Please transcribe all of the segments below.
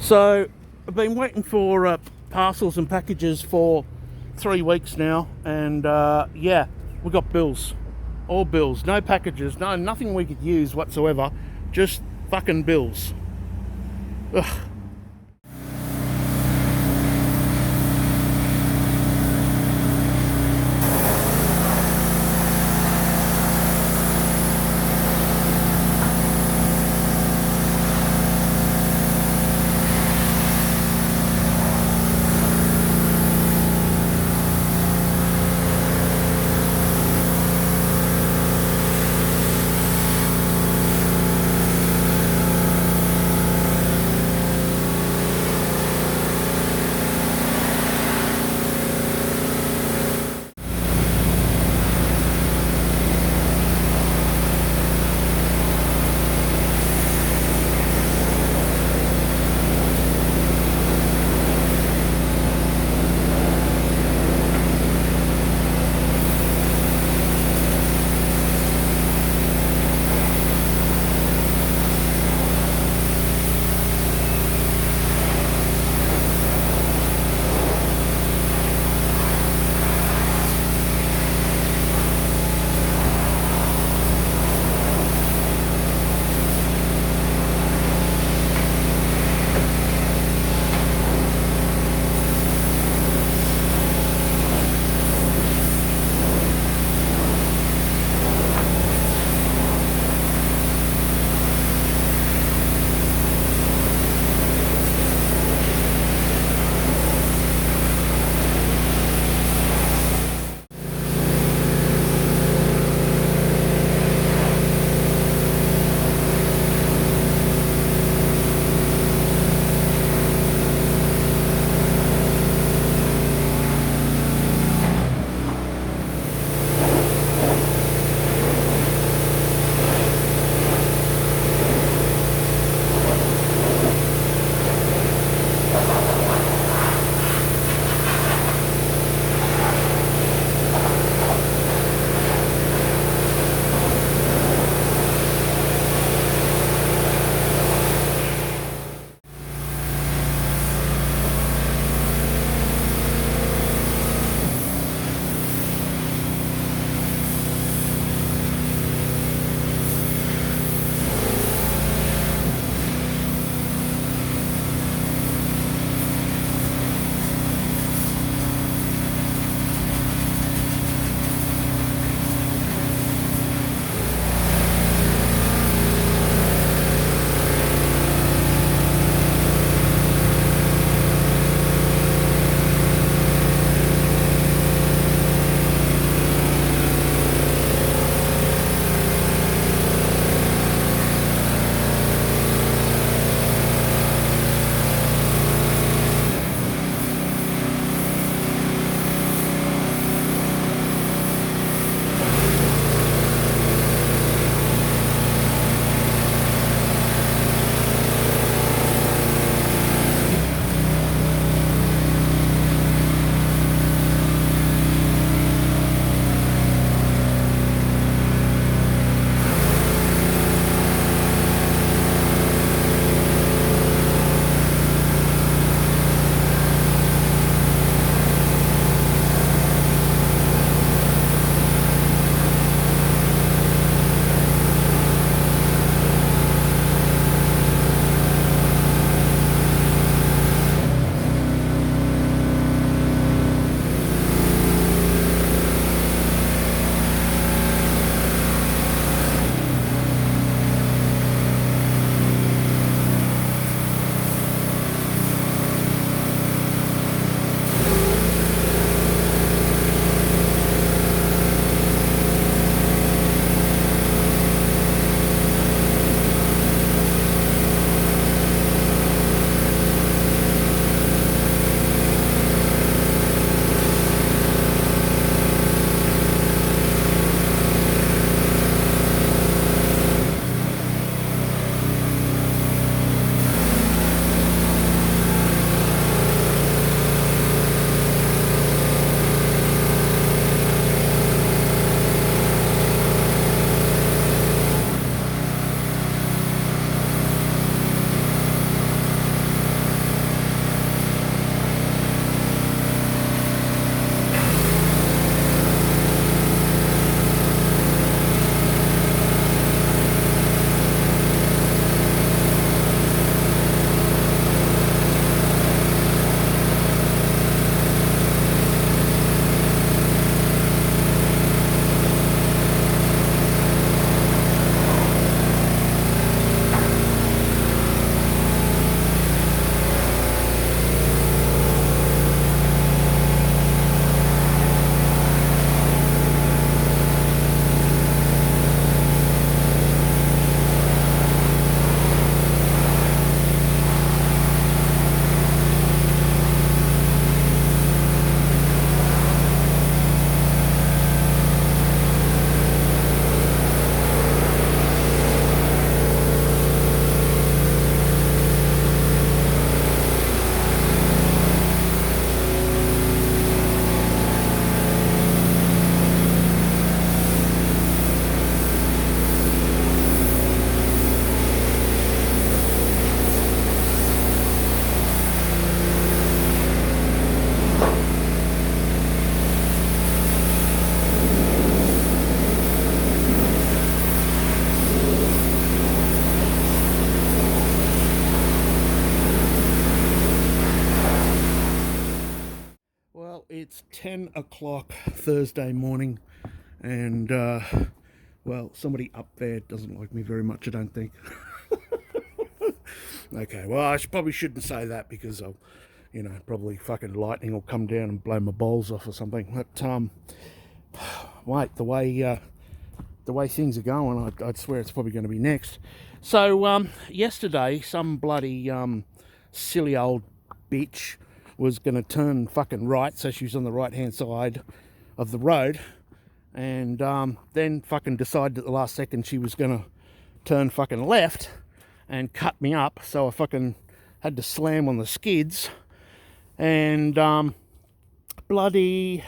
So I've been waiting for parcels and packages for 3 weeks now, and yeah, we got bills, all bills, no packages, nothing we could use whatsoever, just fucking bills. Ugh. It's 10 o'clock Thursday morning, and well, somebody up there doesn't like me very much, I don't think. Okay, well, I probably shouldn't say that because I'll, you know, probably fucking lightning will come down and blow my balls off or something. But wait, the way things are going, I'd swear it's probably going to be next. So yesterday, some bloody silly old bitch was going to turn fucking right, so she was on the right hand side of the road, and then fucking decided at the last second she was going to turn fucking left and cut me up, so I fucking had to slam on the skids and bloody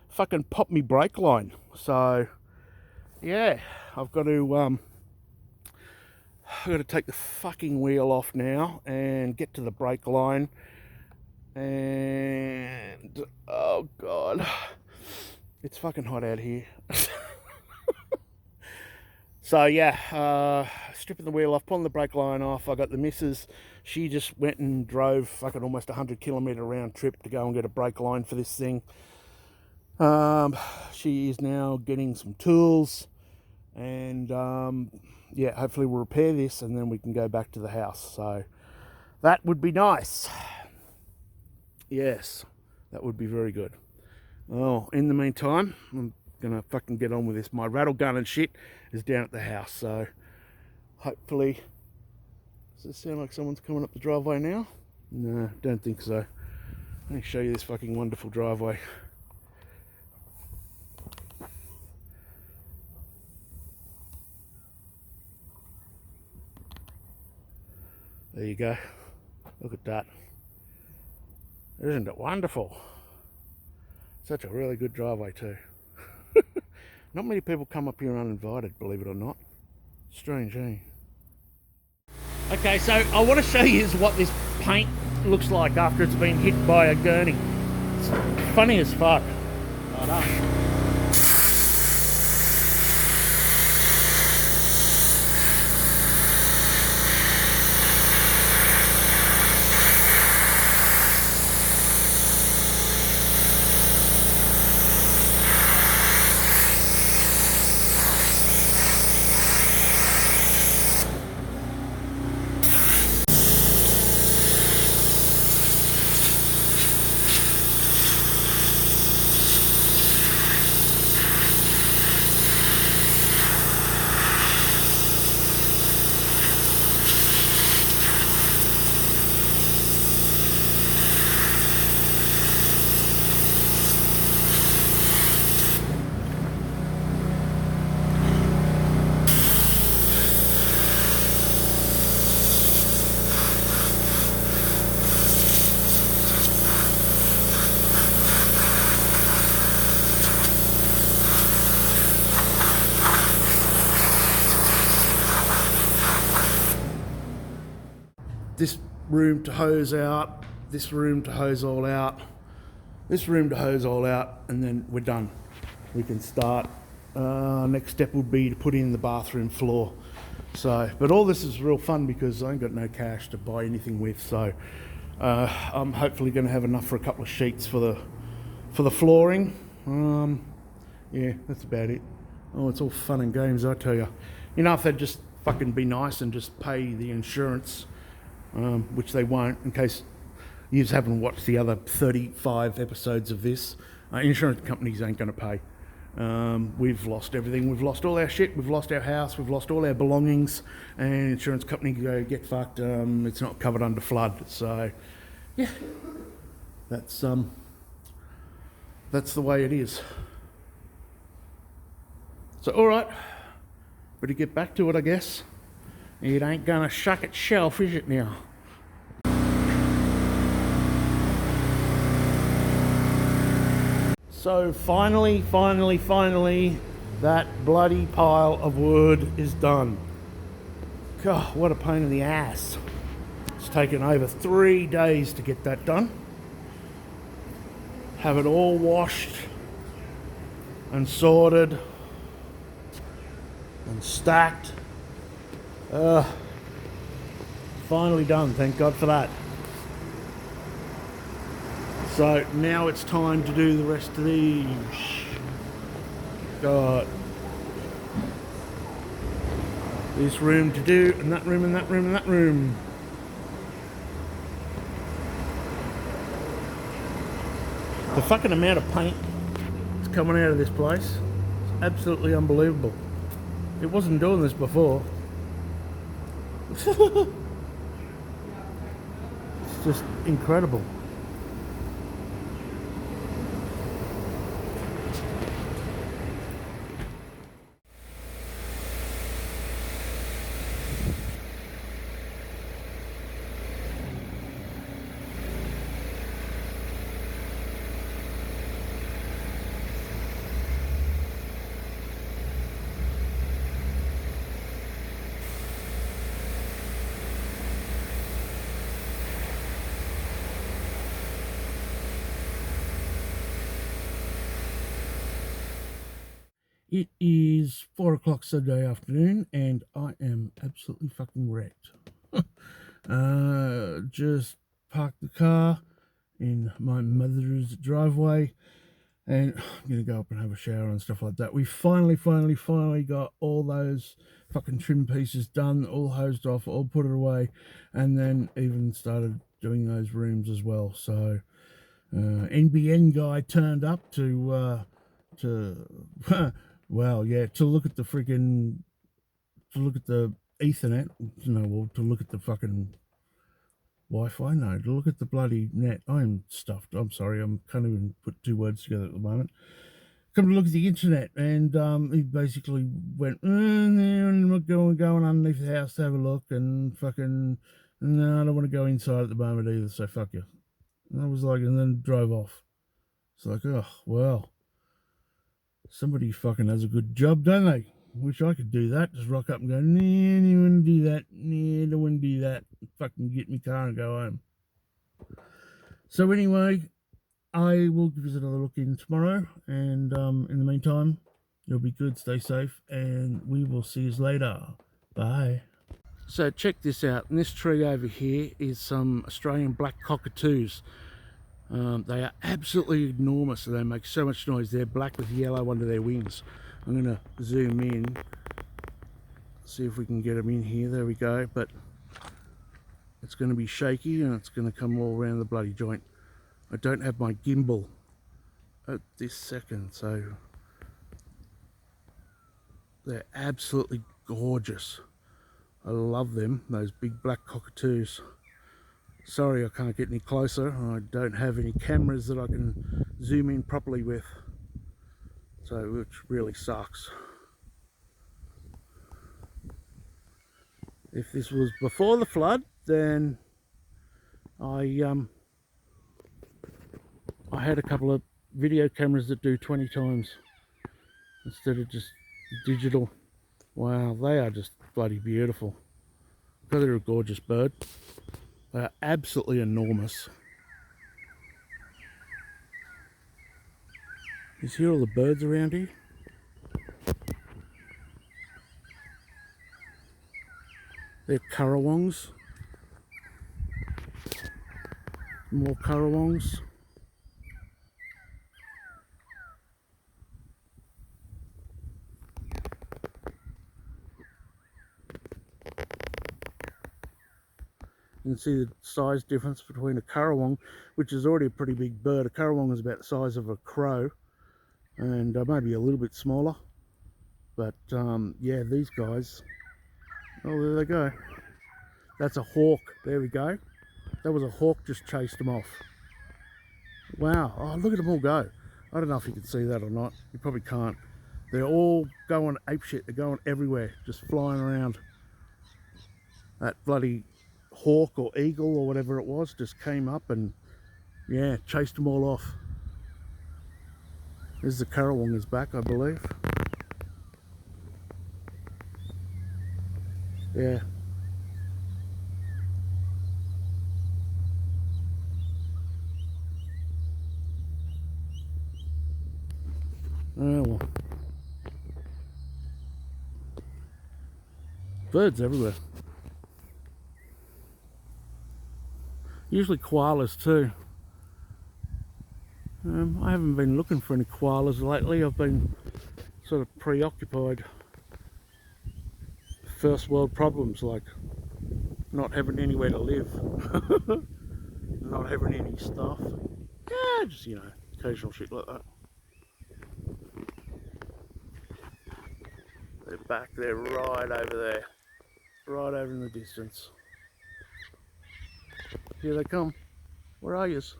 fucking pop me brake line. So yeah, I've got to take the fucking wheel off now and get to the brake line. And oh god, it's fucking hot out here. So yeah, stripping the wheel off, pulling the brake line off. I got the missus. She just went and drove fucking almost 100-kilometre round trip to go and get a brake line for this thing. She is now getting some tools, and yeah, hopefully we'll repair this and then we can go back to the house. So that would be nice. Yes, that would be very good. Oh, in the meantime, I'm gonna fucking get on with this. My rattle gun and shit is down at the house, so hopefully... Does it sound like someone's coming up the driveway now? No, don't think so. Let me show you this fucking wonderful driveway. There you go. Look at that. Isn't it wonderful? Such a really good driveway too. Not many people come up here uninvited, believe it or not. Strange, eh? Okay, so I want to show you what this paint looks like after it's been hit by a gurney. It's funny as fuck. I know. This room to hose out, this room to hose all out, this room to hose all out, and then we're done. We can start. Next step would be to put in the bathroom floor. So, but all this is real fun because I ain't got no cash to buy anything with. So I'm hopefully going to have enough for a couple of sheets for the flooring. Yeah, that's about it. Oh, it's all fun and games, I tell you. You know, if they'd just fucking be nice and just pay the insurance. Which they won't, in case you haven't watched the other 35 episodes of this. Insurance companies ain't going to pay. We've lost everything. We've lost all our shit. We've lost our house. We've lost all our belongings. And insurance company go, get fucked. It's not covered under flood. So, yeah, that's the way it is. So, all right, better get back to it, I guess. It ain't gonna shuck itself, is it now? So finally, that bloody pile of wood is done. God, what a pain in the ass. It's taken over 3 days to get that done. Have it all washed and sorted and stacked. Finally done, thank God for that. So now it's time to do the rest of these. Got this room to do, and that room, and that room, and that room. The fucking amount of paint that's coming out of this place is absolutely unbelievable. It wasn't doing this before. It's just incredible. It is 4 o'clock Sunday afternoon, and I am absolutely fucking wrecked. Just parked the car in my mother's driveway, and I'm gonna go up and have a shower and stuff like that. We finally got all those fucking trim pieces done, all hosed off, all put it away, and then even started doing those rooms as well. So NBN guy turned up to well, yeah, to look at the freaking, to look at the Ethernet, well, to look at the fucking Wi-Fi, no, to look at the bloody net. I'm stuffed. I'm sorry, I can't even put two words together at the moment. Come to look at the internet, and he basically went, I'm not going underneath the house to have a look, and fucking, no, I don't want to go inside at the moment either, so fuck you. And I was like, and then drove off. It's like, oh, well, somebody fucking has a good job, don't they? Wish I could do that. Just rock up and go, nah, you wouldn't do that. Nah, I don't want to do that. Fucking get in my car and go home. So anyway, I will give us another look in tomorrow. And in the meantime, you'll be good, stay safe, and we will see you later. Bye. So check this out. In this tree over here is some Australian black cockatoos. They are absolutely enormous, and they make so much noise. They're black with yellow under their wings. I'm going to zoom in, see if we can get them in here. There we go. But it's going to be shaky, and it's going to come all around the bloody joint. I don't have my gimbal at this second, so they're absolutely gorgeous. I love them, those big black cockatoos. Sorry I can't get any closer. I don't have any cameras that I can zoom in properly with, so which really sucks. If this was before the flood, then I had a couple of video cameras that do 20 times instead of just digital. Wow, they are just bloody beautiful. But they're a gorgeous bird. They are absolutely enormous. You see all the birds around here? They're currawongs. More currawongs. You can see the size difference between a currawong, which is already a pretty big bird. A currawong is about the size of a crow, and maybe a little bit smaller. But yeah, these guys, oh, there they go. That's a hawk. There we go. That was a hawk, just chased them off. Wow. Oh, look at them all go. I don't know if you can see that or not. You probably can't. They're all going apeshit. They're going everywhere, just flying around. That bloody hawk or eagle or whatever it was just came up and, yeah, chased them all off. There's the currawong is back, I believe. Yeah. Oh well. Birds everywhere. Usually koalas too. I haven't been looking for any koalas lately. I've been sort of preoccupied. First world problems like not having anywhere to live, not having any stuff. Yeah, just, you know, occasional shit like that. They're back there, right over there. Right over in the distance. Here they come. Where are yous?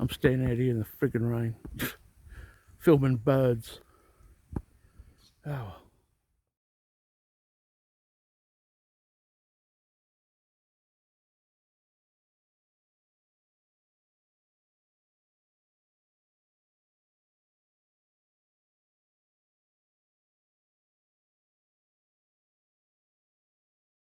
I'm standing out here in the friggin' rain, filming birds. Oh.